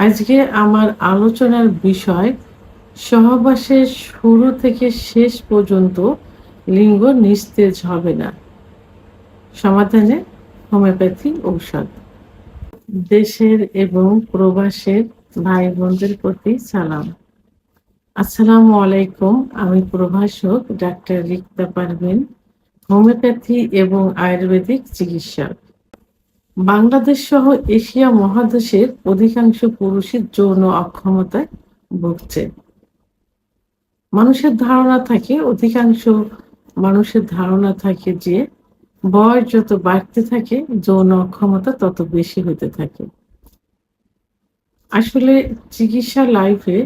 আজকে আমার আলোচনার বিষয় সহবাসের শুরু থেকে শেষ পর্যন্ত লিঙ্গ নিস্তেজ হবে না। সমাধানে হোমিওপ্যাথি ঔষধ। দেশের এবং প্রবাসের ভাই বোনদের প্রতি সালাম। আসসালামু আলাইকুম। আমি প্রভাষক ডাক্তার রিক্তা পারভিন, হোমিওপ্যাথি এবং আয়ুর্বেদিক চিকিৎসক। বাংলাদেশ সহ এশিয়া মহাদেশের অধিকাংশ পুরুষই যৌন অক্ষমতায় ভুগছে। অধিকাংশ মানুষের ধারণা থাকে যে বয়স যত বাড়তে থাকে যৌন অক্ষমতা তত বেশি হতে থাকে। আসলে চিকিৎসা লাইফে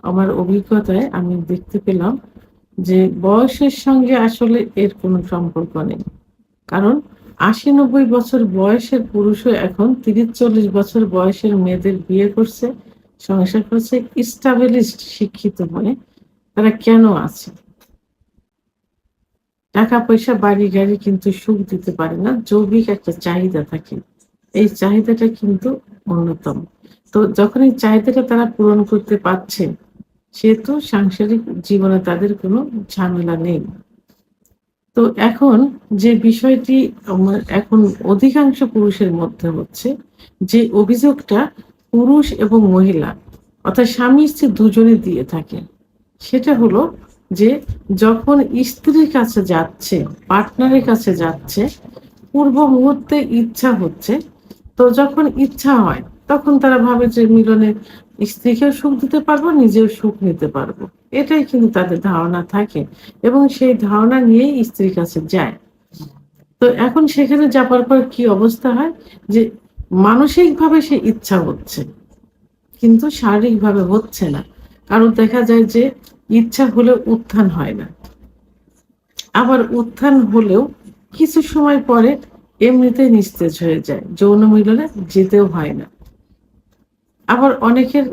আমার অভিজ্ঞতায় আমি দেখতে পেলাম যে বয়সের সঙ্গে আসলে এর কোনো সম্পর্ক নেই। কারণ ৮০-৯০ বছর বয়সের পুরুষও এখন ৩০-৪০ বছর বয়সের মেয়েদের বিয়ে করছে, সংসার করছে, established শিক্ষিত হয়ে। তারা কেন আছে? টাকা পয়সা, বাড়ি গাড়ি কিন্তু সুখ দিতে পারে না। যৌবিক একটা চাহিদা থাকে। এই চাহিদাটা কিন্তু অন্যতম। তো যখন এই চাহিদাটা তারা পূরণ করতে পারছে, সেহেতু সাংসারিক জীবনে তাদের কোনো ঝামেলা নেই। তো এখন যে বিষয়টি এখন অধিকাংশ পুরুষের মধ্যে হচ্ছে, যে অভিযোগটা পুরুষ এবং মহিলা অর্থাৎ স্বামী-স্ত্রী দুজনে দিয়ে থাকে, সেটা হলো যে যখন স্ত্রীর কাছে যাচ্ছে, পার্টনারের কাছে যাচ্ছে, পূর্ব মুহূর্তে ইচ্ছা হচ্ছে, তো যখন ইচ্ছা হয় তখন তারা ভাবে যে মিলনে স্ত্রীকেও সুখ দিতে পারবো, নিজেও সুখ নিতে পারবো। এটাই কিন্তু তাদের ধারণা থাকে এবং সেই ধারণা নিয়েই স্ত্রীর কাছে যায়। তো এখন সেখানে যাবার পর কি অবস্থা হয় যে মানসিকভাবে সে ইচ্ছা হচ্ছে কিন্তু শারীরিকভাবে হচ্ছে না। কারণ দেখা যায় যে ইচ্ছা হলেও উত্থান হয় না। আবার উত্থান হলেও কিছু সময় পরে এমনিতেই নিস্তেজ হয়ে যায়। যৌন মিলনে যেতেও হয় না। আবার অনেকের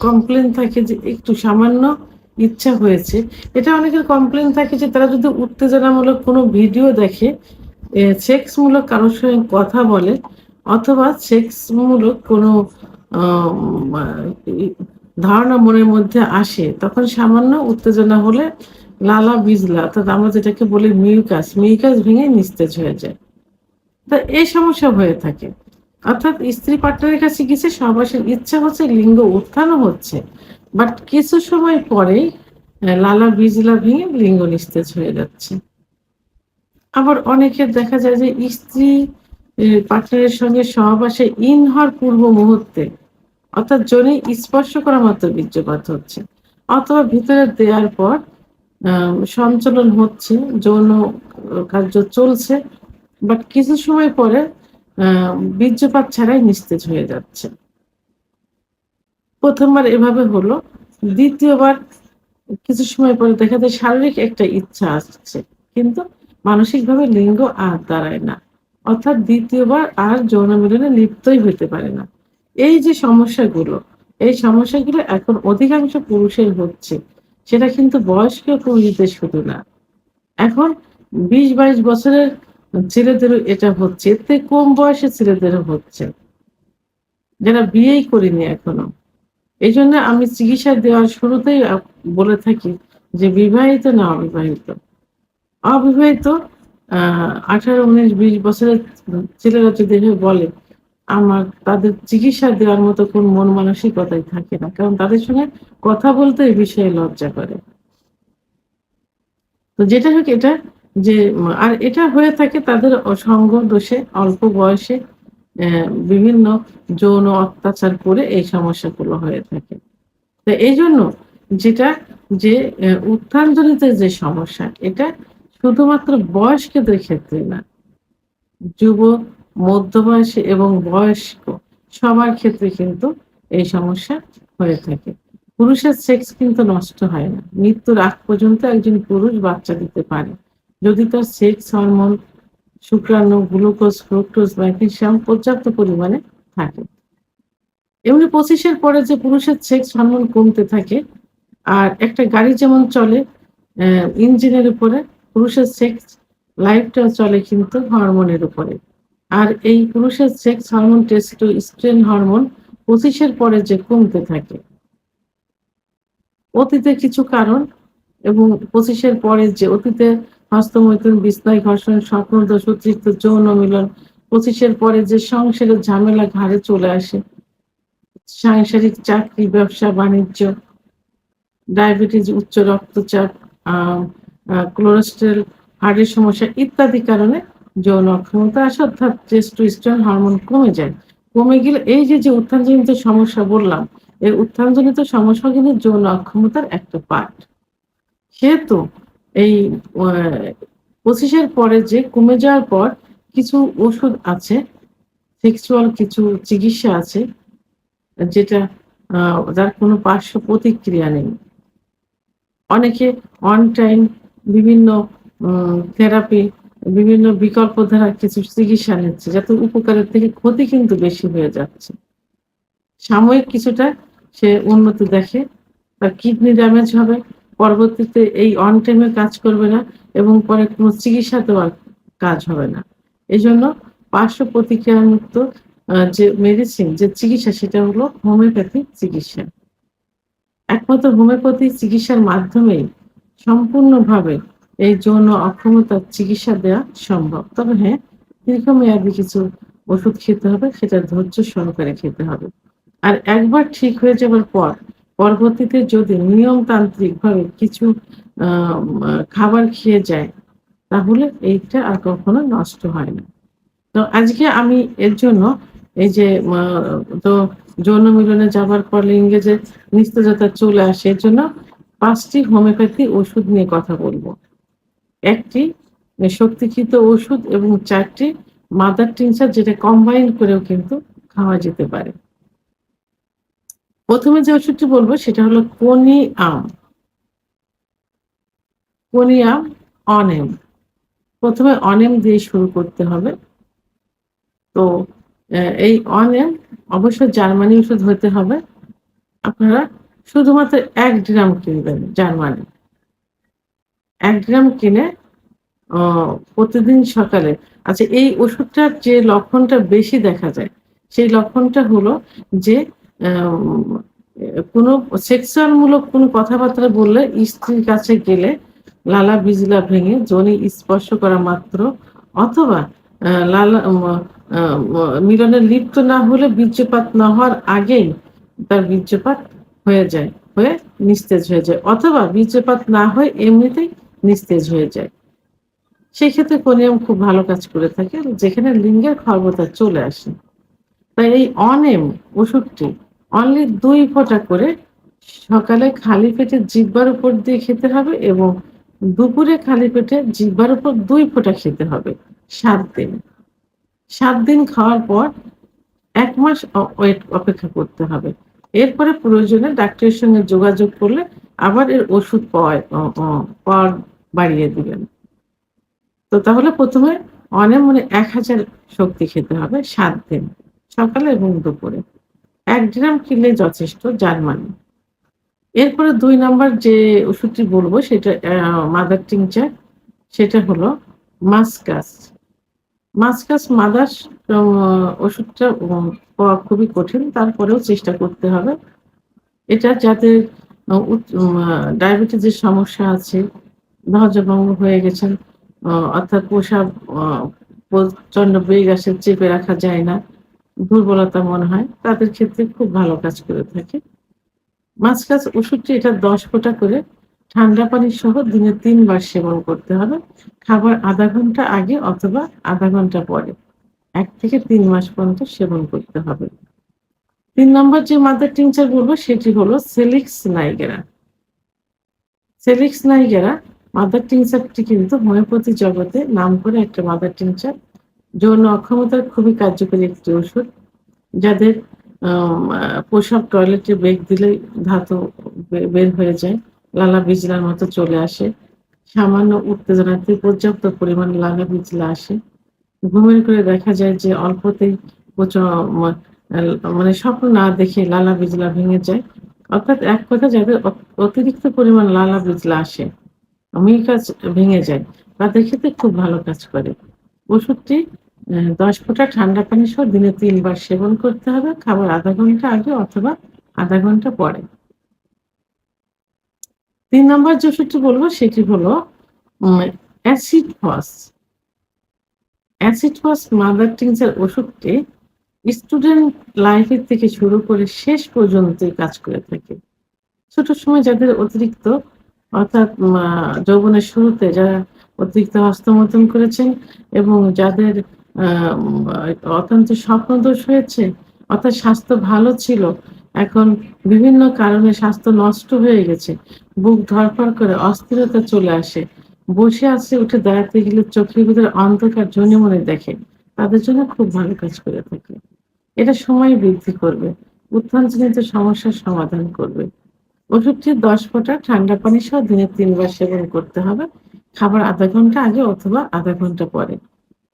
কমপ্লেইন থাকে যে একটু সামান্য ইচ্ছা হয়েছে। এটা অনেকের কমপ্লেইন থাকে যে তারা যদি উত্তেজনামূলক কোনো ভিডিও দেখে, সেক্সমূলক কারোর সঙ্গে কথা বলে অথবা সেক্সমূলক কোনো আ ই ধারণা মনের মধ্যে আসে, তখন সামান্য উত্তেজনা হলে লালা বিজলা অর্থাৎ আমরা যেটাকে বলি মিউকাস ভেঙে নিস্তেজ হয়ে যায়। তো এই সমস্যা হয়ে থাকে। অর্থাৎ স্ত্রী পার্টনারের কাছে গেছে, সহবাসের ইচ্ছা হচ্ছে, লিঙ্গ উত্থানও হচ্ছে। বাট কিছু সময় পরেই লালা বিজলা ভেঙে লিঙ্গ নিস্তেজ হয়ে যাচ্ছে। আবার অনেকের দেখা যায় যে স্ত্রী পার্টনারের সঙ্গে সহবাসে ইন হওয়ার পূর্ব মুহূর্তে অর্থাৎ যোনি স্পর্শ করা মাত্র বীর্যপাত হচ্ছে। অথবা ভিতরে দেওয়ার পর সঞ্চালন হচ্ছে, যৌন কার্য চলছে। বাট কিছু সময় পরে আ বীর্যপাত ছাড়াই নিস্তেজ হয়ে যাচ্ছে। ১ম বার এভাবে হলো। ২য় বার কিছু সময় পরে দেখা যায় শারীরিক একটা ইচ্ছা আসছে। কিন্তু মানসিকভাবে লিঙ্গ আর দাঁড়ায় না। অর্থাৎ ২য় বার আর যৌন মিলনে লিপ্তই হইতে পারে না। এই যে সমস্যাগুলো, এই সমস্যাগুলো এখন অধিকাংশ পুরুষের হচ্ছে। সেটা কিন্তু বয়স্ক পুরুষদের শুধু না। এখন ২০-২২ বছরের ছেলেদেরও এটা হচ্ছে। এর থেকে কম বয়সের ছেলেদেরও হচ্ছে। যারা বিয়েই করেনি এখনো। এজন্য আমি চিকিৎসা দেওয়ার শুরুতেই বলে থাকি যে বিবাহিত না অবিবাহিত। অবিবাহিত আ ১৮, ১৯, ২০ বছরের ছেলেরা যদি এভাবে বলে, তাদের চিকিৎসা দেওয়ার মতো কোন মন মানসিকতাই থাকে না। কারণ তাদের সঙ্গে কথা বলতে এই বিষয়ে লজ্জা করে। তো যেটা হোক এটা যে আর এটা হয়ে থাকে তাদের সঙ্গ দোষে, অল্প বয়সে বিভিন্ন যৌন অত্যাচার করে এই সমস্যাগুলো হয়ে থাকে। তো এইজন্য যেটা যে উত্থানজনিত যে সমস্যা, এটা শুধুমাত্র বয়স্কদের ক্ষেত্রে না, যুবক, মধ্যবয়সী এবং বয়স্ক সবার ক্ষেত্রে কিন্তু এই সমস্যা হয়ে থাকে। পুরুষের সেক্স কিন্তু নষ্ট হয় না। মৃত্যুর আগ পর্যন্ত একজন পুরুষ বাচ্চা দিতে পারে। যদি তার সেক্স হরমোন, শুক্রাণু, গ্লুকোজ, ফ্রুক্টোজ, ম্যাগনেসিয়াম পর্যাপ্ত পরিমাণে থাকে। এমনি ২৫ এর পরে যে পুরুষের সেক্স হরমোন কমতে থাকে, আর একটা গাড়ি যেমন চলে ইঞ্জিনের উপরে, পুরুষের সেক্স লাইফটাও চলে কিন্তু হরমোনের উপরে। আর এই পুরুষের সেক্স হরমোন টেস্টোস্টেরন হরমোন 25-এর পরে যে কমতে থাকে, অতীতে কিছু কারণ এবং 25-এর পরে যে অতীতে হস্তমৈথুন, বিছনায় ঘর্ষণ, স্বপ্নদোষ, অতিরিক্ত যৌন মিলন, 25-এর পরে যে সংসারের ঝামেলা ঘাড়ে চলে আসে, সাংসারিক চাকরি, ব্যবসা-বাণিজ্য, ডায়াবেটিস, উচ্চ রক্তচাপ, আ আ কোলেস্টেরল, হার্টের সমস্যা ইত্যাদি কারণে যৌন অক্ষমতা আসে অর্থাৎ টেস্টোস্টেরন হরমোন কমে যায়। কমে গেলে এই যে উত্থানজনিত সমস্যা বললাম, এই উত্থানজনিত সমস্যা কিন্তু যৌন অক্ষমতার একটা পার্ট। সেহেতু এই অ্যা 25 এর পরে যে কমে যাওয়ার পর কিছু ওষুধ আছে, সেক্সুয়াল কিছু চিকিৎসা আছে যেটা আ যার কোনো পার্শ্ব প্রতিক্রিয়া নেই। অনেকে অন টাইম বিভিন্ন থেরাপি, বিভিন্ন বিকল্প ধারার কিছু চিকিৎসা নিচ্ছে যাতে উপকারের থেকে ক্ষতি কিন্তু বেশি হয়ে যাচ্ছে। সাময়িক কিছুটা সে উন্নতি দেখে, তার কিডনি ড্যামেজ হবে, পরবর্তীতে এই অন টাইম এ কাজ করবে না এবং পরে কোনো চিকিৎসাতেও আর কাজ হবে না। এজন্য পার্শ্ব প্রতিক্রিয়ামুক্ত যে মেডিসিন যে চিকিৎসা সেটা হলো হোমিওপ্যাথিক চিকিৎসা। একমাত্র হোমিওপ্যাথি চিকিৎসার মাধ্যমেই সম্পূর্ণভাবে এই যৌন অক্ষমতার চিকিৎসা দেওয়া সম্ভব। তবে হ্যাঁ, দীর্ঘমেয়াদী কিছু ওষুধ খেতে হবে, সেটা ধৈর্য সহকারে খেতে হবে। আর একবার ঠিক হয়ে যাবার পর পরবর্তীতে যদি নিয়মতান্ত্রিকভাবে কিছু আ মা খাবার খেয়ে যায়, তাহলে এইটা আর কখনো নষ্ট হয় না। তো আজকে আমি এর জন্য এই যে তো যৌন মিলনে যাবার পর লিঙ্গে যে নিস্তেজতা চলে আসে এর জন্য ৫ টি হোমিওপ্যাথি ওষুধ নিয়ে কথা বলব। ১ টি শক্তিকৃত ওষুধ এবং ৪ টি মাদার টিনচার যেটা কম্বাইন করেও কিন্তু খাওয়া যেতে পারে। ১ম এ যে ওষুধটি বলব সেটা হলো কোনিআম, কোনিয়াম অনেম। ১ম এ অনেম দিয়ে শুরু করতে হবে। তো এই অনেম অবশ্যই জার্মানি ওষুধ হতে হবে। আপনারা শুধুমাত্র ১ গ্রাম কিনবেন জার্মানি। ১ গ্রাম কিনে অ প্রতিদিন সকালে আচ্ছা এই ওষুধটার যে লক্ষণটা বেশি দেখা যায়, সেই লক্ষণটা হলো যে আম কোনো সেক্সুয়াল মূলক কোনো কথাবার্তা বললে স্ত্রীর কাছে গেলে লালা বিজলা ভেঙে যোনি স্পর্শ করা মাত্র অথবা লালা আ ম মিলনে লিপ্ত না হলে বীর্যপাত না হওয়ার আগেই তার বীর্যপাত হয়ে যায়, হয়ে নিস্তেজ হয়ে যায় অথবা বীর্যপাত না হয়ে এমনিতেই নিস্তেজ হয়ে যায়। সেক্ষেত্রে কোনিয়াম খুব ভালো কাজ করে থাকে যেখানে লিঙ্গের খর্বতা চলে আসে। তাই এই অনেম ওষুধটি অনলি ২ ফোঁটা করে সকালে খালি পেটে জিহ্বার উপর দিয়ে খেতে হবে এবং দুপুরে খালি পেটে জিহ্বার উপর ২ ফোঁটা খেতে হবে ৭ দিন। ৭ দিন খাওয়ার পর ১ মাস ওয়েট অপেক্ষা করতে হবে। এরপরে প্রয়োজনে ডাক্তারের সঙ্গে যোগাযোগ করলে আবার এর ওষুধ পাওয়ার বাড়িয়ে দিবেন। তো তাহলে ১ম এ অনেম মানে ১,০০০ শক্তি খেতে হবে ৭ দিন। সকালে এবং দুপুরে। ১ গ্রাম খেলেই যথেষ্ট জার্মানি। এরপরে ২ নাম্বার যে ওষুধটি বলব সেটা মাদার টিংচার সেটা হলো মাসকাস। মাসকাস মাদার অ ওষুধটা পাওয়া খুবই কঠিন। তারপরেও চেষ্টা করতে হবে। এটা যাদের আ উচ মা ডায়াবেটিসের সমস্যা আছে, ধ্বজভঙ্গ হয়ে গেছেন, অর্থাৎ প্রসাব আ প্রচন্ড বেগ আসে, চেপে রাখা যায় না, দুর্বলতা মনে হয়, তাদের ক্ষেত্রে খুব ভালো কাজ করে থাকে। মাসকাস ওষুধটি এটা ১০ ফোঁটা করে ঠান্ডা পানি সহ দিনে ৩ বার সেবন করতে হবে। খাবার ০.৫ ঘন্টা আগে অথবা ০.৫ ঘন্টা পরে। ১ থেকে ৩ মাস পর্যন্ত সেবন করতে হবে। ৩ নম্বর যে মাদার টিংচার বলব সেটি হলো সেলিক্স নাইগেরা। সেলিক্স নাইগেরা মাদার টিংচারটি কিন্তু হোমিওপ্যাথি জগতে নামকরা একটা মাদার টিংচার। যৌন অক্ষমতার খুবই কার্যকরী একটি ওষুধ। যাদের আম আ প্রসাব টয়লেটে বেগ দিলেই ধাতু বের হয়ে যায়। লালা বিজলার মতো চলে আসে। সামান্য উত্তেজনাতে পর্যাপ্ত পরিমাণ লালা বিজলা আসে। ঘুমের ঘোরে দেখা যায় যে অল্পতেই প্রচ মা এল মানে স্বপ্ন না দেখে লালা বিজলা ভেঙে যায়। অর্থাৎ এক কথায় যাদের অতিরিক্ত পরিমাণ লালা বিজলা আসে, মিউকাস ভেঙে যায়, তাদের ক্ষেত্রে খুব ভালো কাজ করে। ওষুধটি 10 ফোঁটা ঠান্ডা পানি সহ দিনে ৩ বার সেবন করতে হবে। খাবার আধা ঘন্টা আগে অথবা আধা ঘন্টা পরে। ৩ নম্বর যে ওষুধটি বলব সেটি হলো um acid phos. Acid phos mother tincture ওষুধটি স্টুডেন্ট লাইফ এর থেকে শুরু করে শেষ পর্যন্তই কাজ করে থাকে। ছোট সময় যাদের অতিরিক্ত অর্থাৎ যৌবনের শুরুতে যারা অতিরিক্ত হস্তমৈথুন করেছেন এবং যাদের অত্যন্ত স্বপ্নদোষ হয়েছে, অর্থাৎ স্বাস্থ্য ভালো ছিল, এখন বিভিন্ন কারণে স্বাস্থ্য নষ্ট হয়ে গেছে। বুক ধড়ফড় করে অস্থিরতা চলে আসে। বসে আছে উঠে দাঁড়াতে গেলে চোখের ভিতরে অন্ধকার ঝুনিমুনি দেখে। তাদের জন্য খুব ভালো কাজ করে থাকে। এটা সময় বৃদ্ধি করবে। উত্থানজনিত সমস্যার সমাধান করবে। ওষুধটি ১০ ফোঁটা ঠান্ডা পানি সহ দিনে ৩ বার সেবন করতে হবে। খাবার আধা ঘন্টা আগে অথবা আধা ঘন্টা পরে।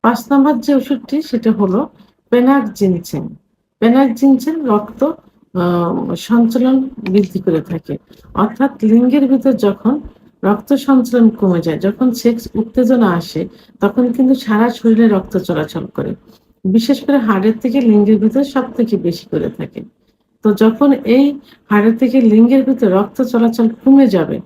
৫ নম্বর যে ওষুধটি সেটা হলো পেনাকজিনসেন। পেনাকজিনসেন রক্ত আ সঞ্চালন বৃদ্ধি করে থাকে। অর্থাৎ লিঙ্গের ভিতর যখন রক্ত সঞ্চালন কমে যায়, যখন সেক্স উত্তেজনা আসে, তখন কিন্তু সারা শরীরে রক্ত চলাচল করে। বিশেষ করে হাড়ের থেকে লিঙ্গের ভিতর সবথেকে বেশি করে থাকে। তো যখন এই হাড়ের থেকে লিঙ্গের ভিতর রক্ত চলাচল কমে যাবে,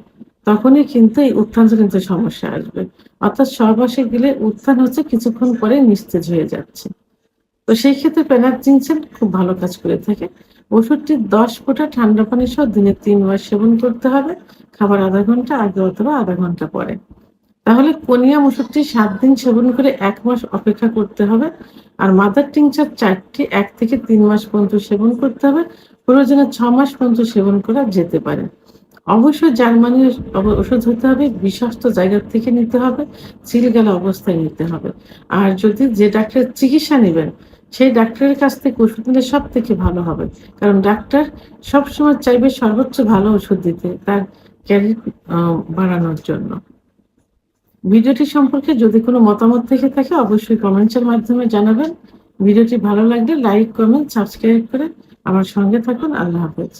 তখনই কিন্তু এই উত্থানজনিত সমস্যা আসবে। অর্থাৎ সহবাসে গেলে উত্থান হচ্ছে কিছুক্ষণ পরে নিস্তেজ হয়ে যাচ্ছে। তো সেই ক্ষেত্রে পেনাকজিনসেন খুব ভালো কাজ করে থাকে। ওষুধটি ১০ ফোঁটা ঠান্ডা পানি সহ দিনে ৩ বার সেবন করতে হবে। খাবার আধা ঘন্টা আগে অথবা আধা ঘন্টা পরে। তাহলে কোনিয়াম ওষুধটি ৭ দিন সেবন করে ১ মাস অপেক্ষা করতে হবে। আর মাদার টিংচার ৪ টি ১ থেকে ৩ মাস পর্যন্ত সেবন করতে হবে। প্রয়োজনে ৬ মাস পর্যন্ত সেবন করা যেতে পারে। অবশ্যই জার্মানির ওষুধ হতে হবে, বিশ্বস্ত জায়গা থেকে নিতে হবে, সিলগালা অবস্থায় নিতে হবে। আর যদি যে ডাক্তারের চিকিৎসা নিবেন, সেই ডাক্তারের কাছ থেকে ওষুধ নিলে সবথেকে ভালো হবে। কারণ ডাক্তার সবসময় চাইবে সর্বোচ্চ ভালো ওষুধ দিতে, তার ক্যারিয়ার বাড়ানোর জন্য। ভিডিওটি সম্পর্কে যদি কোনো মতামত থেকে থাকে অবশ্যই কমেন্টসের মাধ্যমে জানাবেন। ভিডিওটি ভালো লাগলে লাইক, কমেন্ট, সাবস্ক্রাইব করে আমার সঙ্গে থাকুন। আল্লাহ হাফেজ।